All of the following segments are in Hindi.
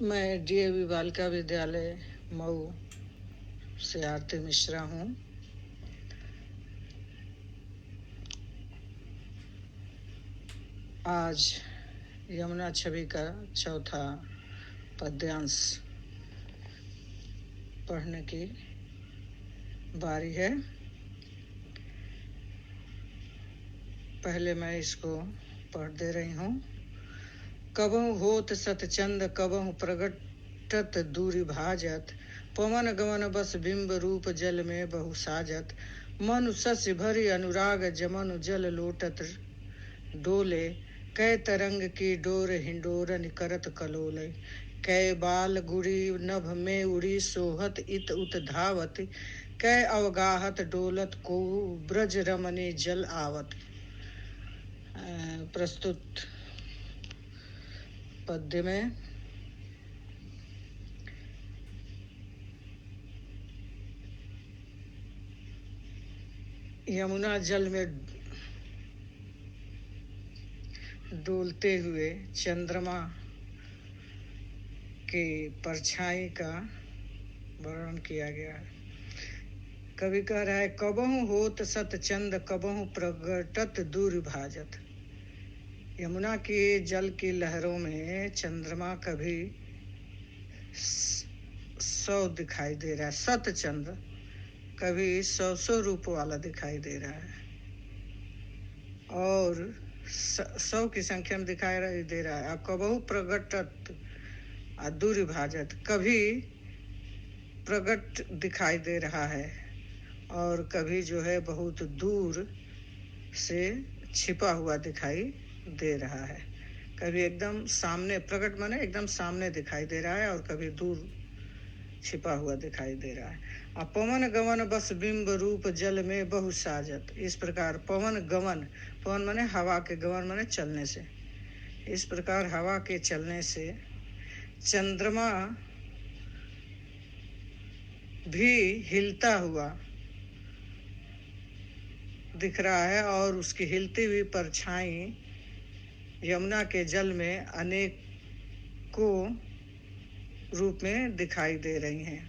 मैं डीएवी बालिका विद्यालय मऊ से आरती मिश्रा हूँ। आज यमुना छवि का चौथा पद्यांश पढ़ने की बारी है। पहले मैं इसको पढ़ दे रही हूँ। कबहु होत सतचंद कबहु प्रगटत दूरि भाजत, पवन गमन बस बिंब रूप जल में बहु साजत, मनु शशि भरी अनुराग जमनु जल लोटत डोले, कै तरंग की डोर हिंडोरन करत कलोले, कै बाल गुड़ी नभ में उड़ी सोहत इत उत धावत, कै अवगाहत डोलत को ब्रज रमणी जल आवत। प्रस्तुत पद्य में यमुना जल में डोलते हुए चंद्रमा के परछाई का वर्णन किया गया है। कवि कह रहा है, कबहु होत सतचंद कबहु प्रगटत दूरि भाजत। यमुना के जल की लहरों में चंद्रमा कभी 100 दिखाई दे रहा है, सतचंद कभी 100 रूप वाला दिखाई दे रहा है, और 100 की संख्या में दिखाई दे रहा है। कबहु प्रगटत दूरि भाजत, कभी प्रगट दिखाई दे रहा है और कभी जो है बहुत दूर से छिपा हुआ दिखाई दे रहा है। कभी एकदम सामने, प्रकट माने एकदम सामने दिखाई दे रहा है और कभी दूर छिपा हुआ दिखाई दे रहा है। पवन गमन बस बिंब रूप जल में बहु साजत। इस प्रकार पवन गमन, पवन माने हवा के, गमन माने चलने से, इस प्रकार हवा के चलने से चंद्रमा भी हिलता हुआ दिख रहा है और उसकी हिलती हुई परछाई यमुना के जल में अनेकों रूप में दिखाई दे रही हैं।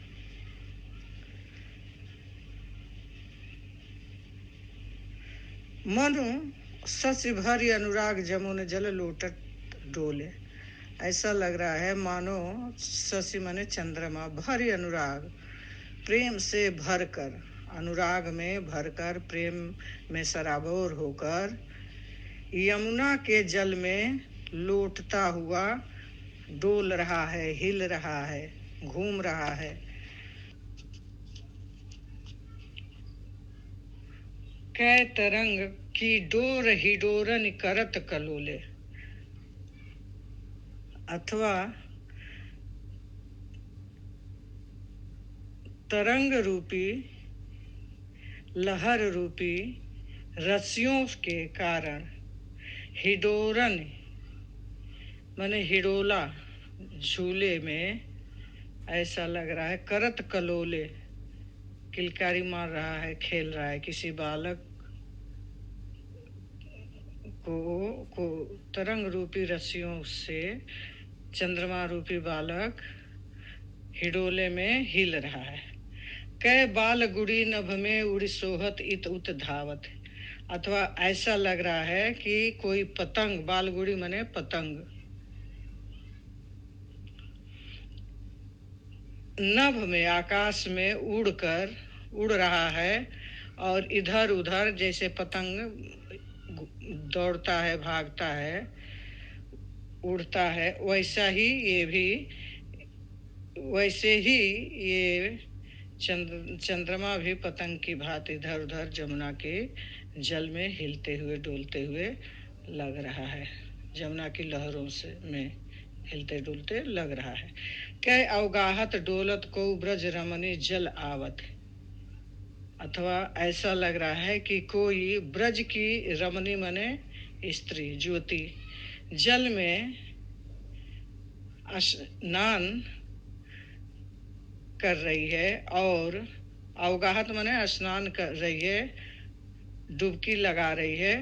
मनु शशि भरी अनुराग जमुन जल लोटत डोले। ऐसा लग रहा है मानो शशि माने चंद्रमा, भरी अनुराग प्रेम से भरकर, अनुराग में भरकर, प्रेम में सराबोर होकर यमुना के जल में लौटता हुआ डोल रहा है, हिल रहा है, घूम रहा है। कै तरंग की डोर हिडोरन करत कलोले, अथवा तरंग रूपी, लहर रूपी रस्सियों के कारण हिडोरन माने हिडोला झूले में ऐसा लग रहा है, करत कलोले किलकारी मार रहा है, खेल रहा है। किसी बालक को तरंग रूपी रस्सियों से चंद्रमा रूपी बालक हिडोले में हिल रहा है। कै बाल गुड़ी नभ में उड़ी सोहत इत उत धावत, अथवा ऐसा लग रहा है कि कोई पतंग, बाल गुड़ी माने पतंग, नभ में आकाश में उड़ रहा है और इधर उधर जैसे पतंग दौड़ता है, भागता है, उड़ता है, वैसे ही ये चंद्रमा भी पतंग की भांति इधर उधर जमुना के जल में हिलते हुए डोलते हुए लग रहा है, जमुना की लहरों से में हिलते डुलते लग रहा है। कै अवगाहत डोलत को ब्रज रमणी जल आवत, अथवा ऐसा लग रहा है कि कोई ब्रज की रमणी माने स्त्री, ज्योति जल में स्नान कर रही है, और अवगाहत माने स्नान कर रही है, डुबकी लगा रही है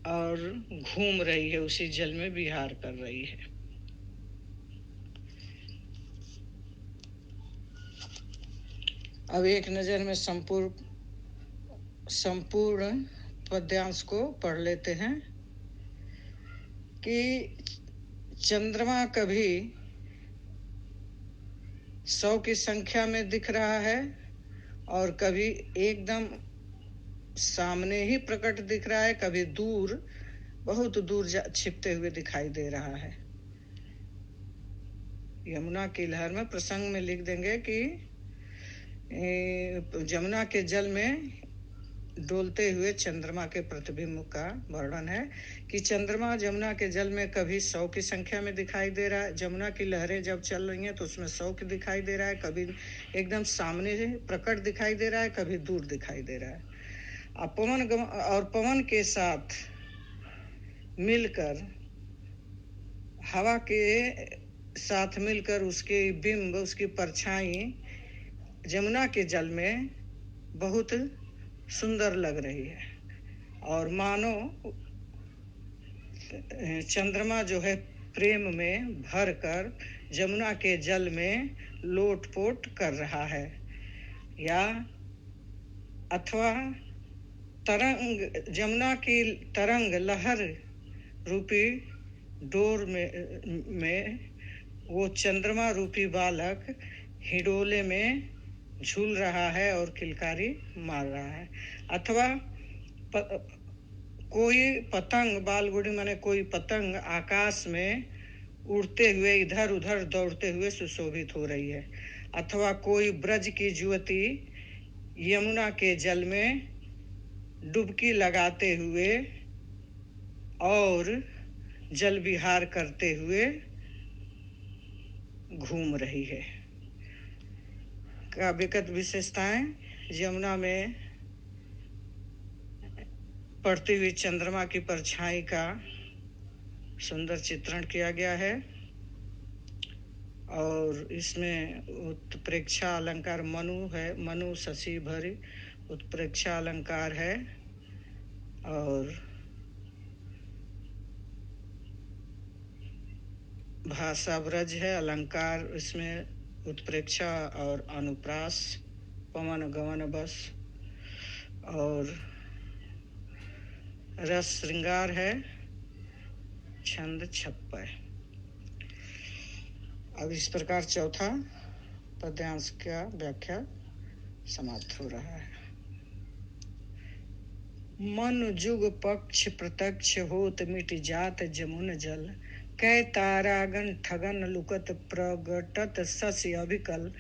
और घूम रही है, उसी जल में विहार कर रही है। अब एक नज़र में संपूर्ण पद्यांश को पढ़ लेते हैं कि चंद्रमा कभी 100 की संख्या में दिख रहा है और कभी एकदम सामने ही प्रकट दिख रहा है, कभी दूर, बहुत दूर छिपते हुए दिखाई दे रहा है। यमुना की लहर में प्रसंग में लिख देंगे कि यमुना के जल में डोलते हुए चंद्रमा के प्रतिबिंब का वर्णन है कि चंद्रमा यमुना के जल में कभी 100 की संख्या में दिखाई दे रहा है। यमुना की लहरें जब चल रही हैं तो उसमें 100 की दिखाई दे रहा है, कभी एकदम सामने प्रकट दिखाई दे रहा है, कभी दूर दिखाई दे रहा है। पवन के साथ मिलकर, हवा के साथ मिलकर उसके बिंब, उसकी परछाई यमुना के जल में बहुत सुंदर लग रही है और मानो चंद्रमा जो है प्रेम में भरकर यमुना के जल में लोटपोट कर रहा है, या अथवा तरंग, यमुना की तरंग लहर रूपी डोर में वो चंद्रमा रूपी बालक हिडोले में झूल रहा है और किलकारी मार रहा है, अथवा कोई पतंग, बालगुड़ी माने कोई पतंग आकाश में उड़ते हुए इधर उधर दौड़ते हुए सुशोभित हो रही है, अथवा कोई ब्रज की युवती यमुना के जल में डुबकी लगाते हुए और जल विहार करते हुए घूम रही है। काव्यगत विशेषताएं: यमुना में पड़ती हुई चंद्रमा की परछाई का सुंदर चित्रण किया गया है और इसमें उत्प्रेक्षा अलंकार मनु है, मनु शशि भरी उत्प्रेक्षा अलंकार है और भाषा ब्रज है, अलंकार इसमें उत्प्रेक्षा और अनुप्रास, पवन गमन बस और रस श्रृंगार है, छंद छप्पय। अब इस प्रकार चौथा पद्यांश का व्याख्या समाप्त हो रहा है। मन जुग पक्ष प्रत्यक्ष होत मिट जात जमुन जल, कै तारागण ठगन लुकत प्रगटत शशि अभिकल,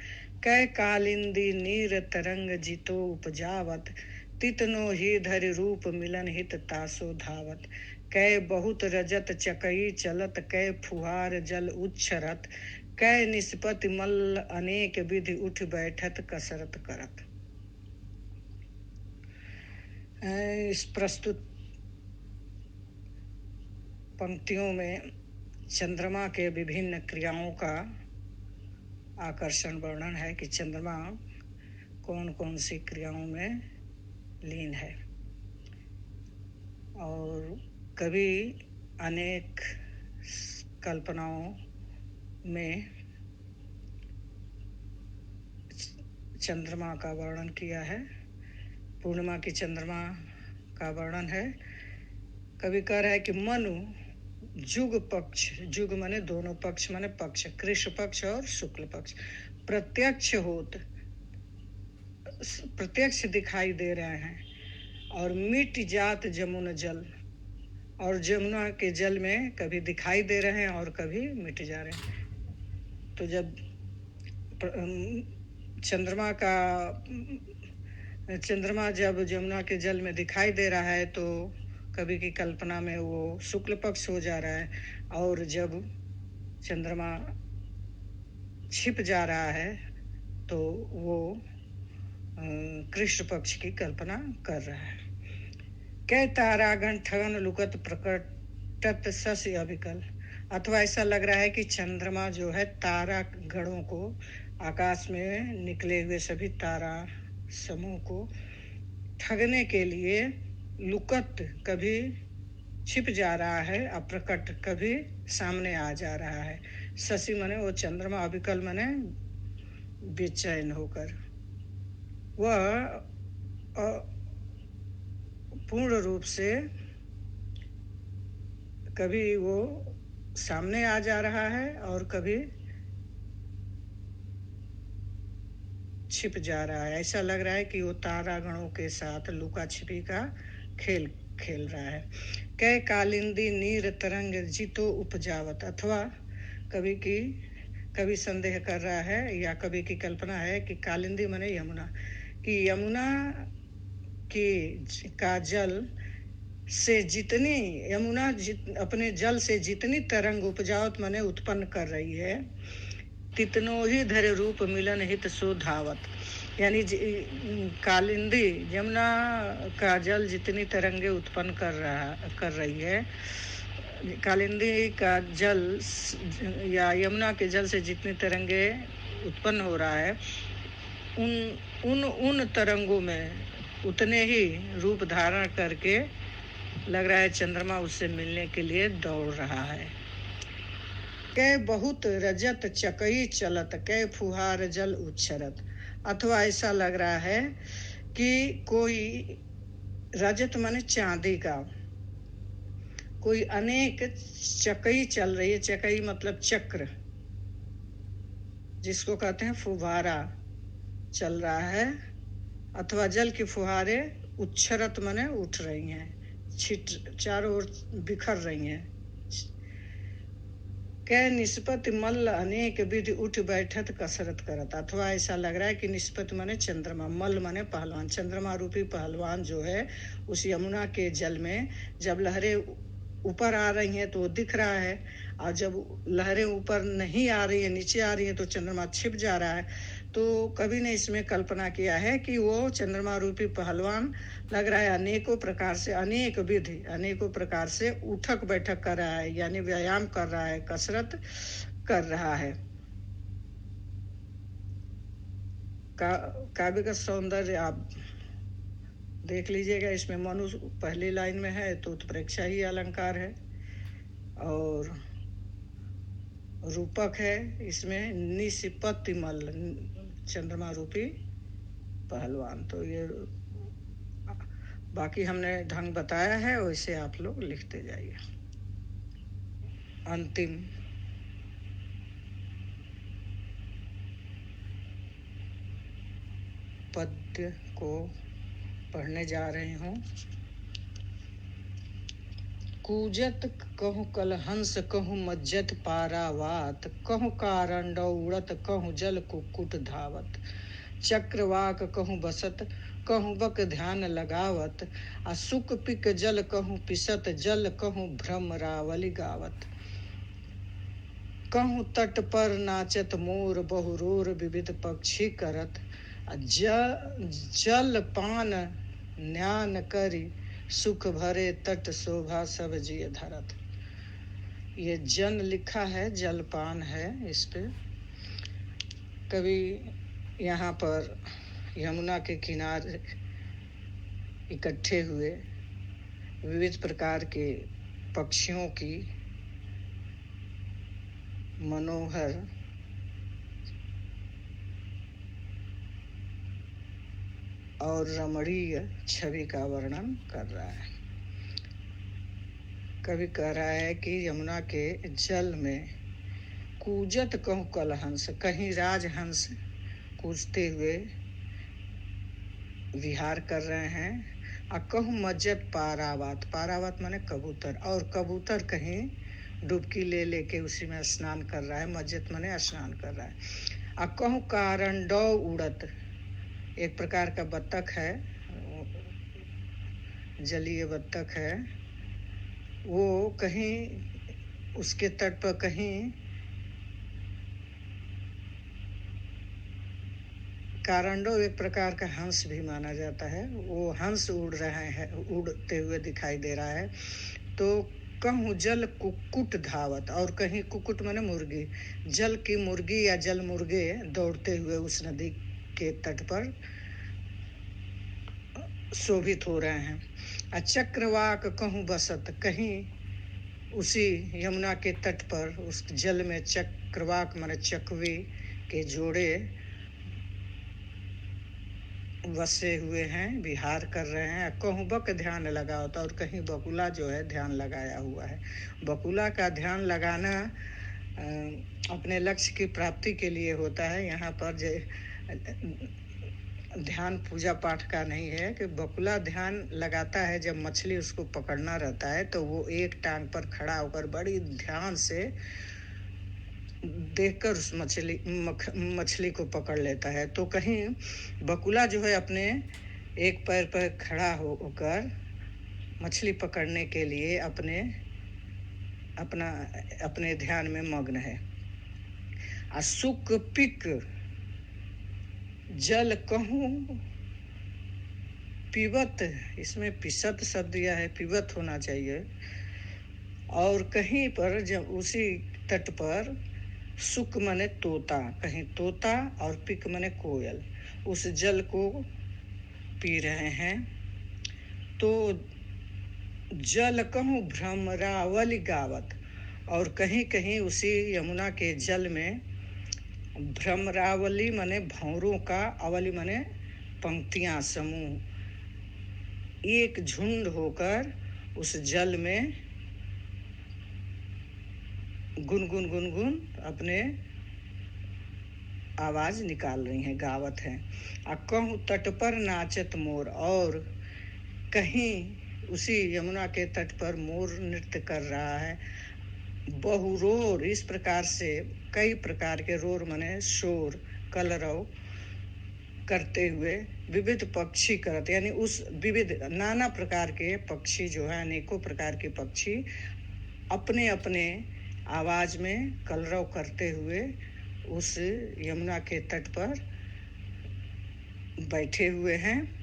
कै कालिंदी नीर तरंग जितो उपजावत, तितनो ही धरि रूप मिलन हित तासो धावत, कै बहुत रजत चकई चलत, कै फुहार जल उच्छरत, कै निष्पति मल्ल अनेक विधि उठ बैठत कसरत करत। इस प्रस्तुत पंक्तियों में चंद्रमा के विभिन्न क्रियाओं का आकर्षण वर्णन है कि चंद्रमा कौन कौन सी क्रियाओं में लीन है और कभी अनेक कल्पनाओं में चंद्रमा का वर्णन किया है। पूर्णिमा की चंद्रमा का वर्णन है। कभी कह रहा है कि मनु जुग पक्ष, जुग माने दोनों पक्ष, माने पक्ष, कृष्ण पक्ष और शुक्ल पक्ष, प्रत्यक्ष दिखाई दे रहे हैं और मिट जात जमुन जल, और जमुना के जल में कभी दिखाई दे रहे हैं और कभी मिट जा रहे हैं। तो जब चंद्रमा जब यमुना के जल में दिखाई दे रहा है तो कभी की कल्पना में वो शुक्ल पक्ष हो जा रहा है, और जब चंद्रमा छिप जा रहा है तो वो कृष्ण पक्ष की कल्पना कर रहा है। कै तारागण ठगन लुकत प्रकटत शशि अभिकल, अथवा ऐसा लग रहा है कि चंद्रमा जो है तारा गणों को, आकाश में निकले हुए सभी तारा समूह को ठगने के लिए लुकत, कभी छिप जा रहा है, अप्रकट कभी सामने आ जा रहा है। शशि माने वो चंद्रमा, अभिकल माने बेचैन होकर। वह पूर्ण रूप से कभी वो सामने आ जा रहा है और कभी छिप जा रहा है। ऐसा लग रहा है कि वो तारागणों के साथ लुका छिपी का खेल खेल रहा है। कै कालिंदी नीर तरंग जितो उपजावत, अथवा कभी संदेह कर रहा है या कभी की कल्पना है कि कालिंदी माने यमुना, कि यमुना की का जल से जितनी अपने जल से जितनी तरंग उपजावत माने उत्पन्न कर रही है, तितनो ही धरे रूप मिलन हित सो धावत। यानी कालिंदी यमुना का जल जितनी तरंगे उत्पन्न कर रही है, कालिंदी का जल या यमुना के जल से जितनी तरंगे उत्पन्न हो रहा है, उन तरंगों में उतने ही रूप धारण करके लग रहा है चंद्रमा उससे मिलने के लिए दौड़ रहा है। कै बहुत रजत चकई चलत, कै फुहार जल उच्छरत, अथवा ऐसा लग रहा है कि कोई रजत माने चांदी का कोई अनेक चकई चल रही है। चकई मतलब चक्र, जिसको कहते हैं फुहारा, चल रहा है, अथवा जल की फुहारे उच्छरत माने उठ रही हैं, चारों ओर बिखर रही हैं। कै निष्पत्ति मल्ल अनेक विधि उठ बैठत कसरत करत, अथवा ऐसा लग रहा है कि निष्पत्ति माने चंद्रमा, मल्ल माने पहलवान, चंद्रमा रूपी पहलवान जो है उस यमुना के जल में जब लहरें ऊपर आ रही हैं तो वो दिख रहा है, और जब लहरें ऊपर नहीं आ रही है, नीचे आ रही है, तो चंद्रमा छिप जा रहा है। तो कवि ने इसमें कल्पना किया है कि वो चंद्रमा रूपी पहलवान लग रहा है अनेकों प्रकार से उठक बैठक कर रहा है, यानी व्यायाम कर रहा है, कसरत कर रहा है। काव्य का सौंदर्य आप देख लीजिएगा। इसमें मनु पहली लाइन में है तो उत्प्रेक्षा ही अलंकार है, और रूपक है इसमें निष्पत्ति मल्ल, चंद्रमा रूपी पहलवान। तो ये बाकी हमने ढंग बताया है, वैसे आप लोग लिखते जाइए। अंतिम पद्य को पढ़ने जा रही हूँ। कूजत कहूँ कलहंस कहूँ मज्जत पारावात, कहूँ कारण उड़त कहूँ जल कुक्कुट धावत, चक्रवाक कहूँ बसत कहूँ बक ध्यान लगावत, आ सुक पिक जल कहूँ पिसत जल कहूँ भ्रमरावली गावत, कहूँ तट पर नाचत मोर बहुरोर विविध पक्षी करत, जल पान न्यान करी सुख भरे तट शोभा सब जिय धरत। ये जन लिखा है, जलपान है इस पे। कभी यहाँ पर यमुना के किनारे इकट्ठे हुए विविध प्रकार के पक्षियों की मनोहर और रमणीय छवि का वर्णन कर रहा है। कवि कह रहा है कि यमुना के जल में कूजत कहूँ कलहंस, कहीं राजहंस कूजते हुए विहार कर रहे हैं, और कहूँ मज्जत पारावात, पारावात माने कबूतर, और कबूतर कहीं डुबकी ले लेके उसी में स्नान कर रहा है, मज्जत माने स्नान कर रहा है। और कहूँ कारंडौ उड़त, एक प्रकार का बत्तख है, जलीय बत्तख है, वो कहीं उसके तट पर कहीं कारंडो एक प्रकार का हंस भी माना जाता है, वो हंस उड़ते हुए दिखाई दे रहा है। तो कहूँ जल कुक्कुट धावत, और कहीं कुक्कुट माने मुर्गी, जल की मुर्गी या जल मुर्गे दौड़ते हुए उस नदी के तट पर शोभित हो रहे हैं। चक्रवाक कहूँ बसत, कहीं उसी यमुना के तट पर उस जल में चक्रवाक माने चकवी के जोड़े वसे हुए हैं, विहार कर रहे हैं। कहूँ बक ध्यान लगाओ तो, और कहीं बकुला जो है ध्यान लगाया हुआ है। बकुला का ध्यान लगाना अपने लक्ष्य की प्राप्ति के लिए होता है। यहाँ पर ध्यान पूजा पाठ का नहीं है कि बकुला ध्यान लगाता है जब मछली उसको पकड़ना रहता है, तो वो एक टांग पर खड़ा होकर बड़ी ध्यान से देखकर उस मछली को पकड़ लेता है। तो कहीं बकुला जो है अपने एक पैर पर खड़ा होकर मछली पकड़ने के लिए अपने ध्यान में मग्न है। सुक पिक जल कहूँ पीवत, इसमें पिसत शब्द दिया है, पीवत होना चाहिए। और कहीं पर जब उसी तट पर सुक मने तोता, कहीं तोता, और पिक मने कोयल, उस जल को पी रहे हैं। तो जल कहूँ भ्रमरावली गावत, और कहीं कहीं उसी यमुना के जल में भ्रमरावली मने भंवरों का, अवली मने पंक्तियां, समूह, एक झुंड होकर उस जल में गुनगुन गुनगुन अपने आवाज निकाल रही हैं, गावत हैं। कहूँ तट पर नाचत मोर, और कहीं उसी यमुना के तट पर मोर नृत्य कर रहा है। बहुरोर, इस प्रकार से कई प्रकार के, रोर मने शोर, कलरव करते हुए, विविध पक्षी करत, यानी उस विविध नाना प्रकार के पक्षी जो है, अनेकों प्रकार के पक्षी अपने अपने आवाज में कलरव करते हुए उस यमुना के तट पर बैठे हुए हैं,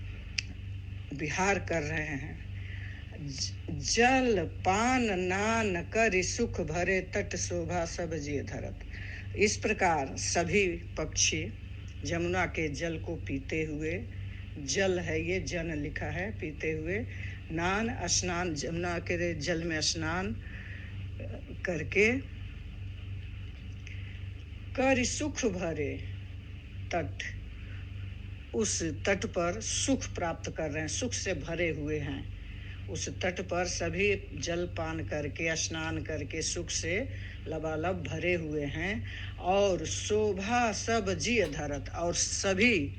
विहार कर रहे हैं। जल पान नान कर सुख भरे, तट शोभा सब जिय धरत। इस प्रकार सभी पक्षी यमुना के जल को पीते हुए, जल है ये, जन लिखा है, पीते हुए, नान स्नान, यमुना के जल में स्नान करके, कर सुख भरे तट, उस तट पर सुख प्राप्त कर रहे हैं, सुख से भरे हुए हैं। उस तट पर सभी जल पान करके, स्नान करके सुख से लबालब भरे हुए हैं। और शोभा सब जिय धरत, और सभी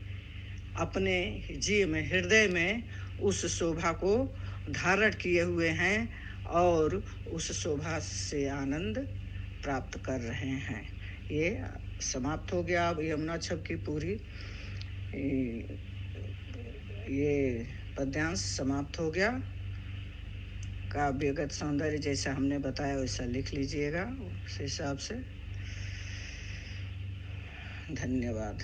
अपने जी में, हृदय में उस शोभा को धारण किए हुए हैं, और उस शोभा से आनंद प्राप्त कर रहे हैं। ये समाप्त हो गया। अब यमुना छब की पूरी ये पद्यांश समाप्त हो गया। काव्यगत सौंदर्य जैसा हमने बताया वैसा लिख लीजिएगा उस हिसाब से। धन्यवाद।